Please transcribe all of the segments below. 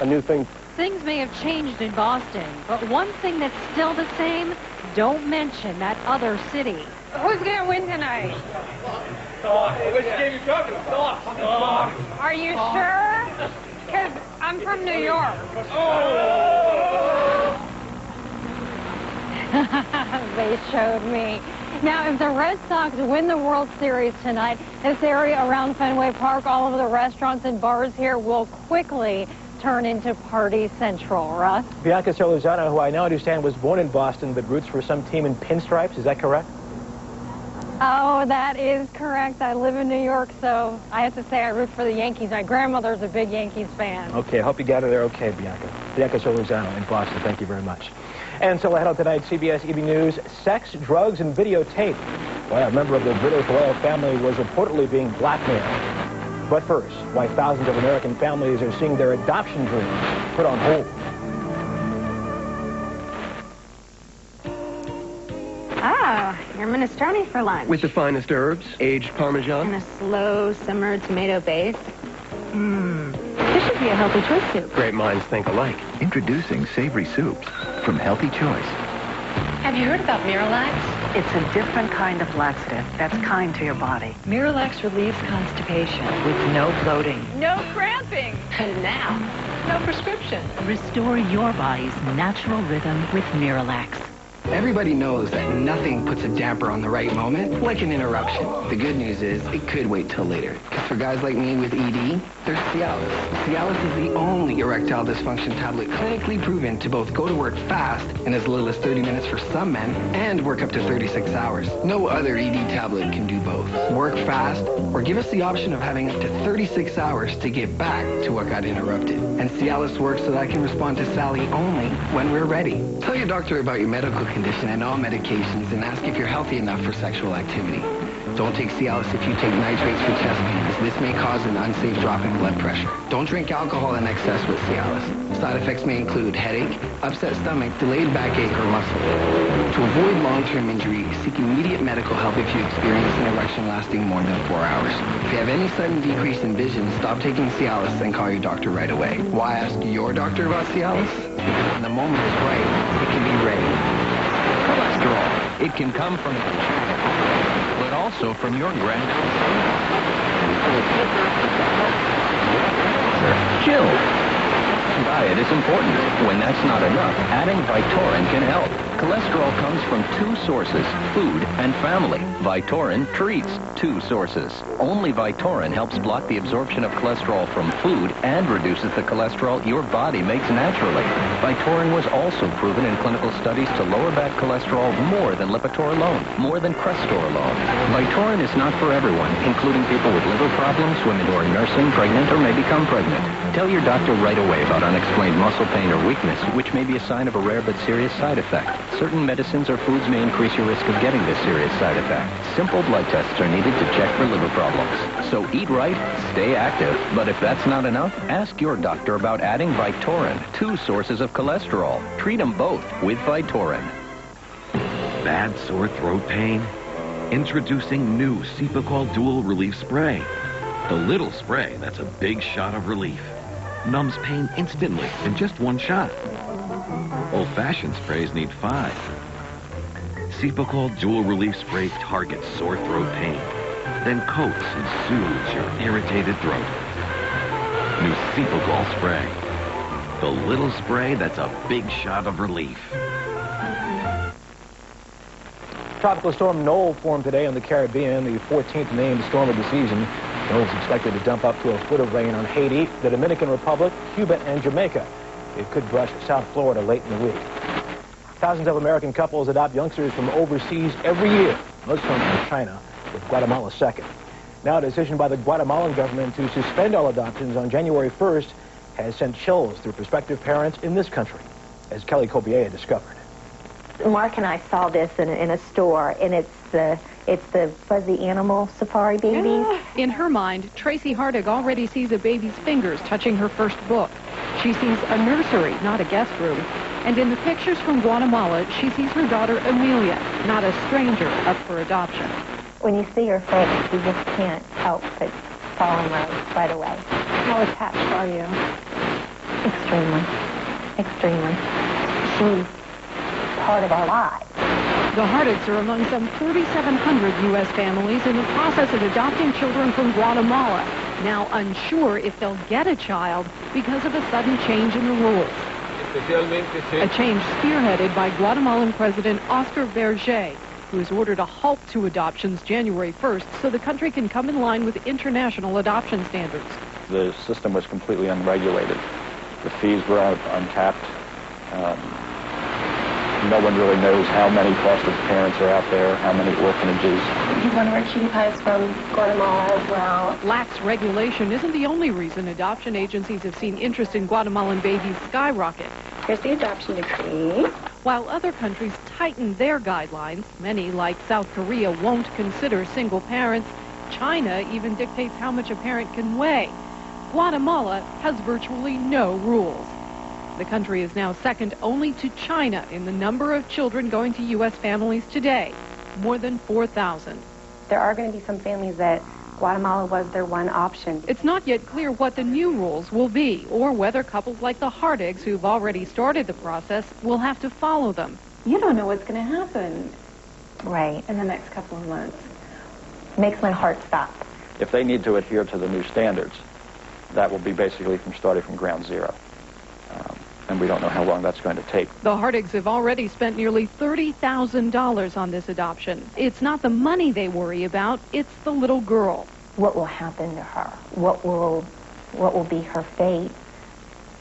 a new thing. Things may have changed in Boston, but one thing that's still the same, don't mention that other city. Who's going to win tonight? Which game you talking about? Are you sure? Because I'm from New York. They showed me. Now, if the Red Sox win the World Series tonight, this area around Fenway Park, all of the restaurants and bars here will quickly turn into Party Central. Russ? Bianca Solozano, who I now understand was born in Boston but roots for some team in pinstripes, is that correct? Oh, that is correct. I live in New York, so I have to say I root for the Yankees. My grandmother's a big Yankees fan. Okay, I hope you got her there okay, Bianca. Bianca Solozano in Boston, thank you very much. And so ahead on tonight's CBS Evening News, sex, drugs, and videotape. Why a member of the British royal family was reportedly being blackmailed. But first, why thousands of American families are seeing their adoption dreams put on hold. Ah, your minestrone for lunch. With the finest herbs, aged Parmesan. And a slow simmered tomato base. This should be a healthy choice soup. Great minds think alike. Introducing savory soups from Healthy Choice. Have you heard about Miralax? It's a different kind of laxative that's kind to your body. Miralax relieves constipation with no bloating. No cramping. And now, no prescription. Restore your body's natural rhythm with Miralax. Everybody knows that nothing puts a damper on the right moment, like an interruption. The good news is, it could wait till later. Because for guys like me with ED, there's Cialis. Cialis is the only erectile dysfunction tablet clinically proven to both go to work fast, in as little as 30 minutes for some men, and work up to 36 hours. No other ED tablet can do both. Work fast, or give us the option of having up to 36 hours to get back to what got interrupted. And Cialis works so that I can respond to Sally only when we're ready. Tell your doctor about your medical condition and all medications, and ask if you're healthy enough for sexual activity. Don't take Cialis if you take nitrates for chest pains. This may cause an unsafe drop in blood pressure. Don't drink alcohol in excess with Cialis. Side effects may include headache, upset stomach, delayed backache, or muscle. To avoid long-term injury, seek immediate medical help if you experience an erection lasting more than 4 hours. If you have any sudden decrease in vision, stop taking Cialis and call your doctor right away. Why ask your doctor about Cialis? Because when the moment is right, it can be ready. Cholesterol. It can come from but also from your Chill. Diet is important. When that's not enough, adding Vytorin can help. Cholesterol comes from two sources, food and family. Vytorin treats two sources. Only Vytorin helps block the absorption of cholesterol from food and reduces the cholesterol your body makes naturally. Vytorin was also proven in clinical studies to lower bad cholesterol more than Lipitor alone, more than Crestor alone. Vytorin is not for everyone, including people with liver problems, women who are nursing, pregnant, or may become pregnant. Tell your doctor right away about unexplained muscle pain or weakness, which may be a sign of a rare but serious side effect. Certain medicines or foods may increase your risk of getting this serious side effect. Simple blood tests are needed to check for liver problems. So eat right, stay active, but if that's not enough, ask your doctor about adding Vytorin, two sources of cholesterol. Treat them both with Vytorin. Bad sore throat pain? Introducing new Cepacol Dual Relief Spray. The little spray that's a big shot of relief. Numbs pain instantly in just one shot. Old-fashioned sprays need 5. Cepacol Dual Relief Spray targets sore throat pain, then coats and soothes your irritated throat. New Cepacol Spray. The little spray that's a big shot of relief. Tropical storm Noel formed today on the Caribbean, the 14th named storm of the season. Noel is expected to dump up to a foot of rain on Haiti, the Dominican Republic, Cuba, and Jamaica. It could brush South Florida late in the week. Thousands of American couples adopt youngsters from overseas every year. Most come from China, with Guatemala second. Now a decision by the Guatemalan government to suspend all adoptions on January 1st has sent chills through prospective parents in this country, as Kelly Kobiea discovered. Mark and I saw this in a store, and it's the fuzzy animal safari babies. In her mind, Tracy Hardig already sees a baby's fingers touching her first book. She sees a nursery, not a guest room. And in the pictures from Guatemala, she sees her daughter Amelia, not a stranger up for adoption. When you see her face, you just can't help but fall in love right away. How attached are you? Extremely. Extremely. She's part of our lives. The Hardicks are among some 3,700 U.S. families in the process of adopting children from Guatemala, now unsure if they'll get a child because of a sudden change in the rules. A change spearheaded by Guatemalan President Oscar Berger, who has ordered a halt to adoptions January 1st so the country can come in line with international adoption standards. The system was completely unregulated. The fees were uncapped. No one really knows how many foster parents are out there, how many orphanages. He's one of our cutie pies from Guatemala as well. Lax regulation isn't the only reason adoption agencies have seen interest in Guatemalan babies skyrocket. Here's the adoption decree. While other countries tighten their guidelines, many, like South Korea, won't consider single parents. China even dictates how much a parent can weigh. Guatemala has virtually no rules. The country is now second only to China in the number of children going to U.S. families today, more than 4,000. There are going to be some families that Guatemala was their one option. It's not yet clear what the new rules will be, or whether couples like the Hardicks, who've already started the process, will have to follow them. You don't know what's going to happen. Right. In the next couple of months. Makes my heart stop. If they need to adhere to the new standards, that will be basically starting from ground zero. And we don't know how long that's going to take. The Hardicks have already spent nearly $30,000 on this adoption. It's not the money they worry about, it's the little girl. What will happen to her? What will be her fate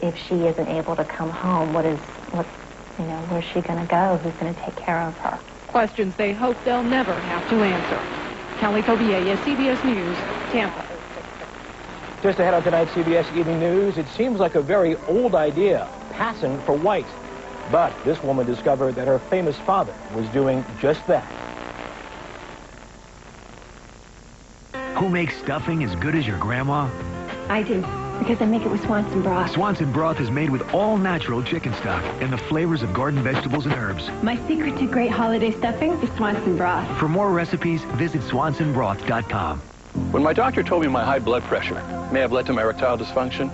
if she isn't able to come home? Where's she going to go? Who's going to take care of her? Questions they hope they'll never have to answer. Callie Kobiella, CBS News, Tampa. Just ahead on tonight's CBS Evening News, it seems like a very old idea, passing for white. But this woman discovered that her famous father was doing just that. Who makes stuffing as good as your grandma? I do, because I make it with Swanson broth. Swanson broth is made with all-natural chicken stock and the flavors of garden vegetables and herbs. My secret to great holiday stuffing is Swanson broth. For more recipes, visit swansonbroth.com. When my doctor told me my high blood pressure may have led to my erectile dysfunction,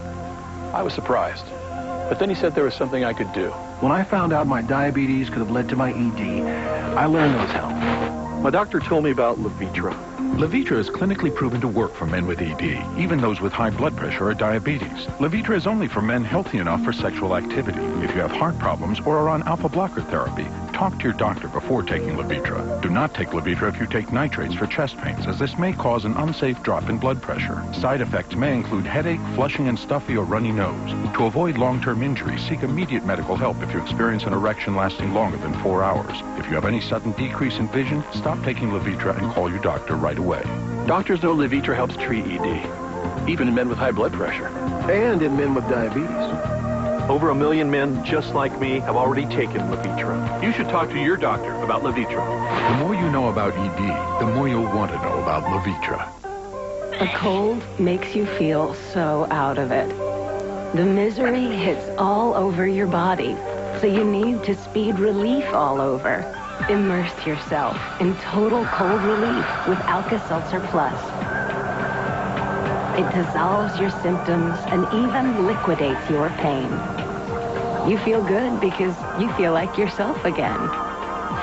I was surprised. But then he said there was something I could do. When I found out my diabetes could have led to my ED, I learned those helped. My doctor told me about Levitra. Levitra is clinically proven to work for men with ED, even those with high blood pressure or diabetes. Levitra is only for men healthy enough for sexual activity. If you have heart problems or are on alpha blocker therapy, talk to your doctor before taking Levitra. Do not take Levitra if you take nitrates for chest pains, as this may cause an unsafe drop in blood pressure. Side effects may include headache, flushing, and stuffy or runny nose. To avoid long-term injury, seek immediate medical help if you experience an erection lasting longer than 4 hours. If you have any sudden decrease in vision, stop taking Levitra and call your doctor right away. Doctors know Levitra helps treat ED, even in men with high blood pressure. And in men with diabetes. Over 1 million men just like me have already taken Levitra. You should talk to your doctor about Levitra. The more you know about ED, the more you'll want to know about Levitra. A cold makes you feel so out of it. The misery hits all over your body, so you need to speed relief all over. Immerse yourself in total cold relief with Alka-Seltzer Plus. It dissolves your symptoms and even liquidates your pain. You feel good because you feel like yourself again.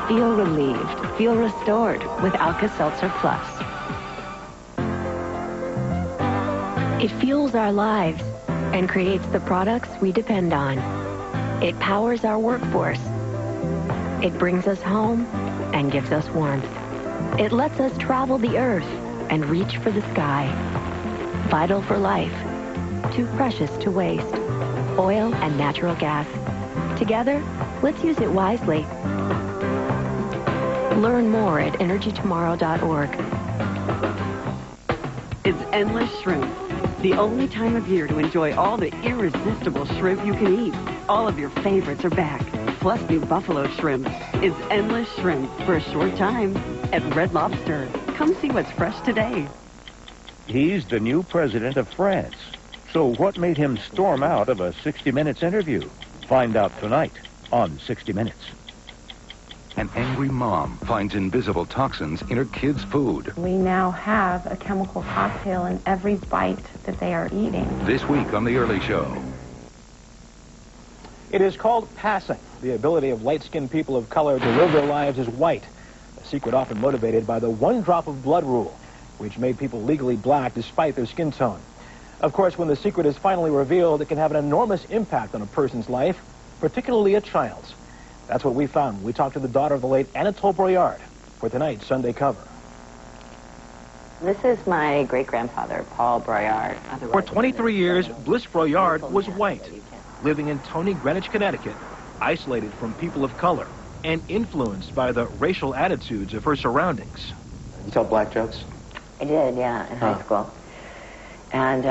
Feel relieved, feel restored with Alka-Seltzer Plus. It fuels our lives and creates the products we depend on. It powers our workforce. It brings us home and gives us warmth. It lets us travel the earth and reach for the sky. Vital for life, too precious to waste. Oil and natural gas. Together, let's use it wisely. Learn more at energytomorrow.org. It's Endless Shrimp, the only time of year to enjoy all the irresistible shrimp you can eat. All of your favorites are back, plus new buffalo shrimp. It's Endless Shrimp for a short time at Red Lobster. Come see what's fresh today. He's the new president of France. So what made him storm out of a 60 Minutes interview? Find out tonight on 60 Minutes. An angry mom finds invisible toxins in her kids' food. We now have a chemical cocktail in every bite that they are eating. This week on The Early Show. It is called passing, the ability of light-skinned people of color to live their lives as white, a secret often motivated by the one drop of blood rule, which made people legally black despite their skin tone. Of course, when the secret is finally revealed, it can have an enormous impact on a person's life, particularly a child's. That's what we found when we talked to the daughter of the late Anatole Broyard for tonight's Sunday Cover. This is my great-grandfather, Paul Broyard. For 23 years, Bliss Broyard was white, living in Tony, Greenwich, Connecticut, isolated from people of color and influenced by the racial attitudes of her surroundings. You tell black jokes? I did, yeah, in high school. And